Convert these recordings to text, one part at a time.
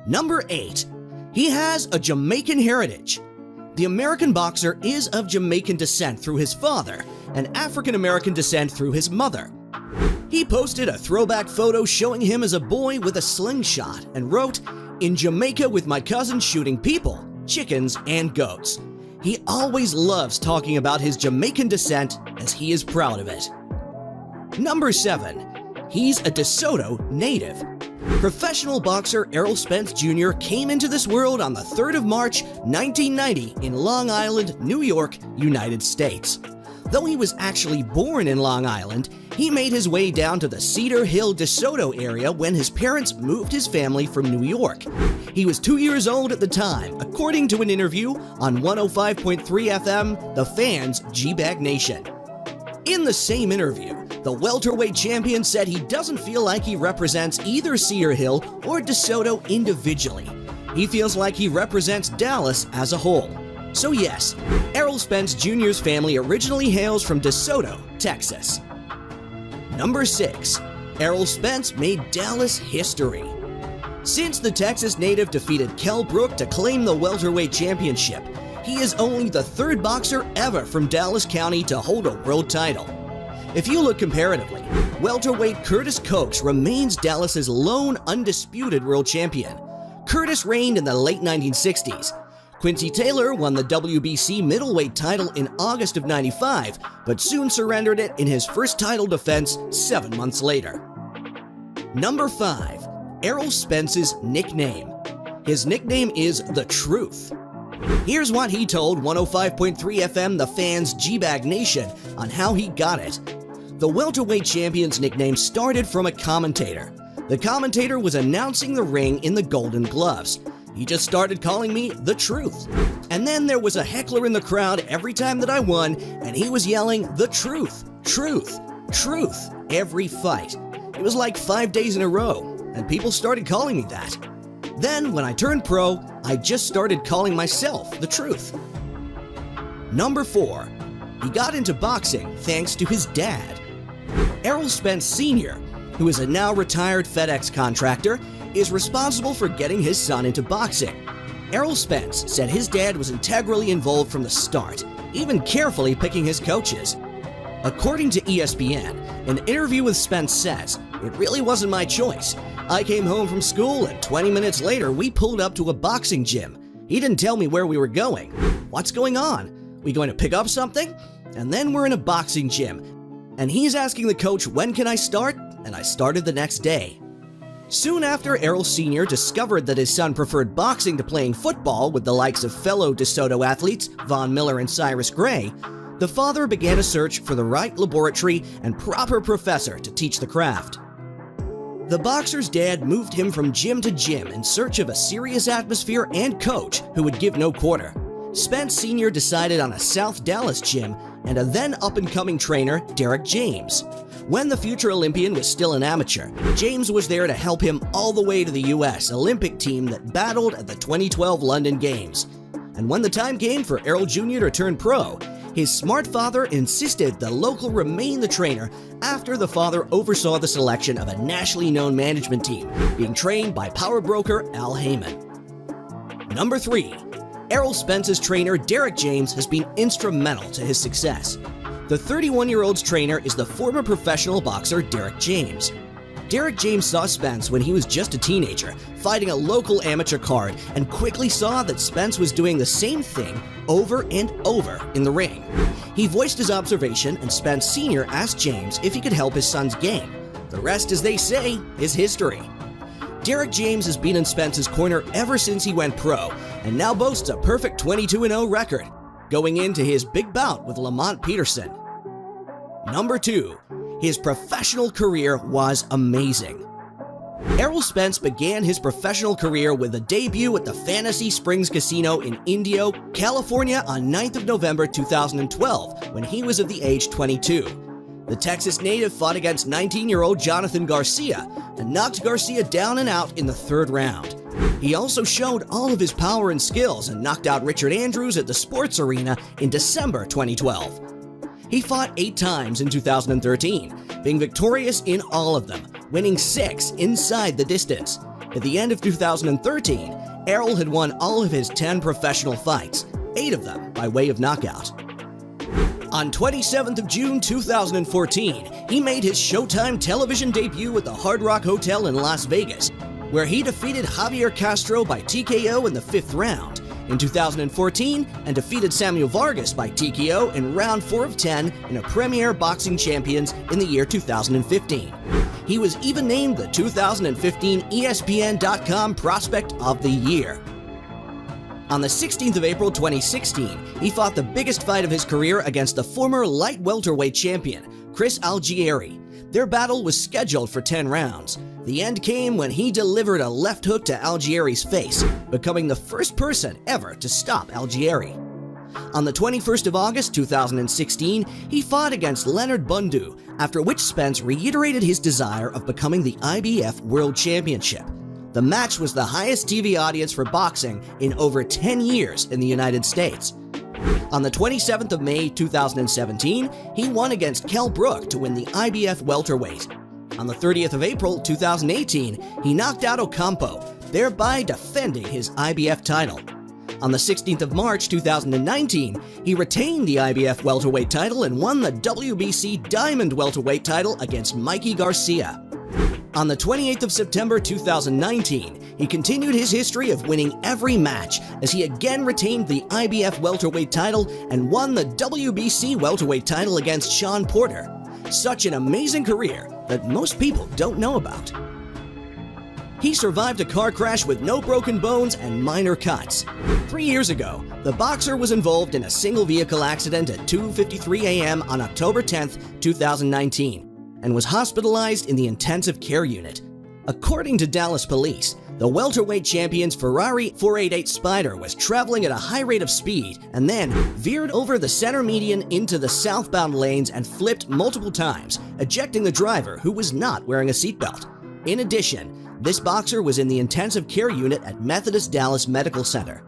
Number 8. He has a Jamaican heritage. The American boxer is of Jamaican descent through his father and African-American descent through his mother. He posted a throwback photo showing him as a boy with a slingshot and wrote, "In Jamaica with my cousin shooting people, chickens, and goats." He always loves talking about his Jamaican descent as he is proud of it. Number 7. He's a DeSoto native. Professional boxer Errol Spence Jr. came into this world on the 3rd of March, 1990 in Long Island, New York, United States. Though he was actually born in Long Island, he made his way down to the Cedar Hill DeSoto area when his parents moved his family from New York. He was 2 years old at the time, according to an interview on 105.3 FM, The Fans' G-Bag Nation. In the same interview, the welterweight champion said he doesn't feel like he represents either Cedar Hill or DeSoto individually. He feels like he represents Dallas as a whole. So yes, Errol Spence Jr.'s family originally hails from DeSoto, Texas. Number 6. Errol Spence made Dallas history. Since the Texas native defeated Kell Brook to claim the welterweight championship, he is only the 3rd boxer ever from Dallas County to hold a world title. If you look comparatively, welterweight Curtis Coates remains Dallas's lone undisputed world champion. Curtis reigned in the late 1960s. Quincy Taylor won the WBC middleweight title in August of '95, but soon surrendered it in his first title defense 7 months later. Number 5. Errol Spence's nickname. His nickname is The Truth. Here's what he told 105.3 FM The Fans' G-Bag Nation on how he got it. The welterweight champion's nickname started from a commentator. The commentator was announcing the ring in the Golden Gloves. He just started calling me The Truth. And then there was a heckler in the crowd every time that I won, and he was yelling, "The Truth, Truth, Truth," every fight. It was like 5 days in a row, and people started calling me that. Then, when I turned pro, I just started calling myself The Truth. Number 4. He got into boxing thanks to his dad. Errol Spence Sr., who is a now retired FedEx contractor, is responsible for getting his son into boxing. Errol Spence said his dad was integrally involved from the start, even carefully picking his coaches. According to ESPN, an interview with Spence says, "It really wasn't my choice. I came home from school and 20 minutes later we pulled up to a boxing gym. He didn't tell me where we were going. What's going on? We going to pick up something? And then we're in a boxing gym. And he's asking the coach, when can I start? And I started the next day." Soon after Errol Sr. discovered that his son preferred boxing to playing football with the likes of fellow DeSoto athletes Von Miller and Cyrus Gray, the father began a search for the right laboratory and proper professor to teach the craft. The boxer's dad moved him from gym to gym in search of a serious atmosphere and coach who would give no quarter. Spence Sr. decided on a South Dallas gym and a then up-and-coming trainer, Derek James. When the future Olympian was still an amateur, James was there to help him all the way to the U.S. Olympic team that battled at the 2012 London Games. And when the time came for Errol Jr. to turn pro, his smart father insisted the local remain the trainer after the father oversaw the selection of a nationally known management team, being trained by power broker Al Heyman. Number 3. Errol Spence's trainer Derek James has been instrumental to his success. The 31-year-old's trainer is the former professional boxer Derek James. Derek James saw Spence when he was just a teenager, fighting a local amateur card, and quickly saw that Spence was doing the same thing over and over in the ring. He voiced his observation, and Spence Sr. asked James if he could help his son's game. The rest, as they say, is history. Derek James has been in Spence's corner ever since he went pro, and now boasts a perfect 22-0 record, going into his big bout with Lamont Peterson. Number 2. His professional career was amazing. Errol Spence began his professional career with a debut at the Fantasy Springs Casino in Indio, California on 9th of November 2012 when he was of the age 22. The Texas native fought against 19-year-old Jonathan Garcia and knocked Garcia down and out in the 3rd round. He also showed all of his power and skills and knocked out Richard Andrews at the Sports Arena in December 2012. He fought 8 times in 2013, being victorious in all of them, winning 6 inside the distance. At the end of 2013, Errol had won all of his 10 professional fights, 8 of them by way of knockout. On 27th of June 2014, he made his Showtime television debut at the Hard Rock Hotel in Las Vegas, where he defeated Javier Castro by TKO in the 5th round in 2014 and defeated Samuel Vargas by TKO in round 4 of 10 in a Premier Boxing Champions in the year 2015. He was even named the 2015 ESPN.com Prospect of the Year. On the 16th of April 2016, he fought the biggest fight of his career against the former light welterweight champion, Chris Algieri. Their battle was scheduled for 10 rounds. The end came when he delivered a left hook to Algieri's face, becoming the first person ever to stop Algieri. On the 21st of August 2016, he fought against Leonard Bundu, after which Spence reiterated his desire of becoming the IBF World Championship. The match was the highest TV audience for boxing in over 10 years in the United States. On the 27th of May 2017, he won against Kell Brook to win the IBF welterweight. On the 30th of April 2018, he knocked out Ocampo, thereby defending his IBF title. On the 16th of March 2019, he retained the IBF welterweight title and won the WBC Diamond welterweight title against Mikey Garcia. On the 28th of September 2019, he continued his history of winning every match as he again retained the IBF welterweight title and won the WBC welterweight title against Sean Porter. Such an amazing career that most people don't know about. He survived a car crash with no broken bones and minor cuts. 3 years ago, the boxer was involved in a single vehicle accident at 2:53 a.m. on October 10th, 2019. And was hospitalized in the intensive care unit. According to Dallas police, the welterweight champion's Ferrari 488 Spider was traveling at a high rate of speed and then veered over the center median into the southbound lanes and flipped multiple times, ejecting the driver, who was not wearing a seatbelt. In addition, this boxer was in the intensive care unit at Methodist Dallas Medical Center.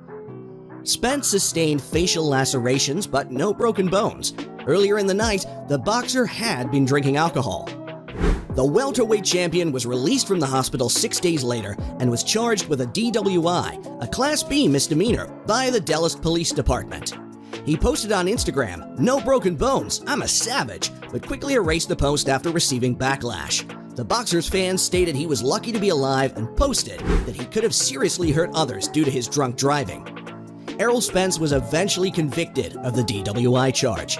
Spence sustained facial lacerations but no broken bones. Earlier in the night, the boxer had been drinking alcohol. The welterweight champion was released from the hospital 6 days later and was charged with a DWI, a Class B misdemeanor, by the Dallas Police Department. He posted on Instagram, "No broken bones, I'm a savage," but quickly erased the post after receiving backlash. The boxer's fans stated he was lucky to be alive and posted that he could have seriously hurt others due to his drunk driving. Errol Spence was eventually convicted of the DWI charge.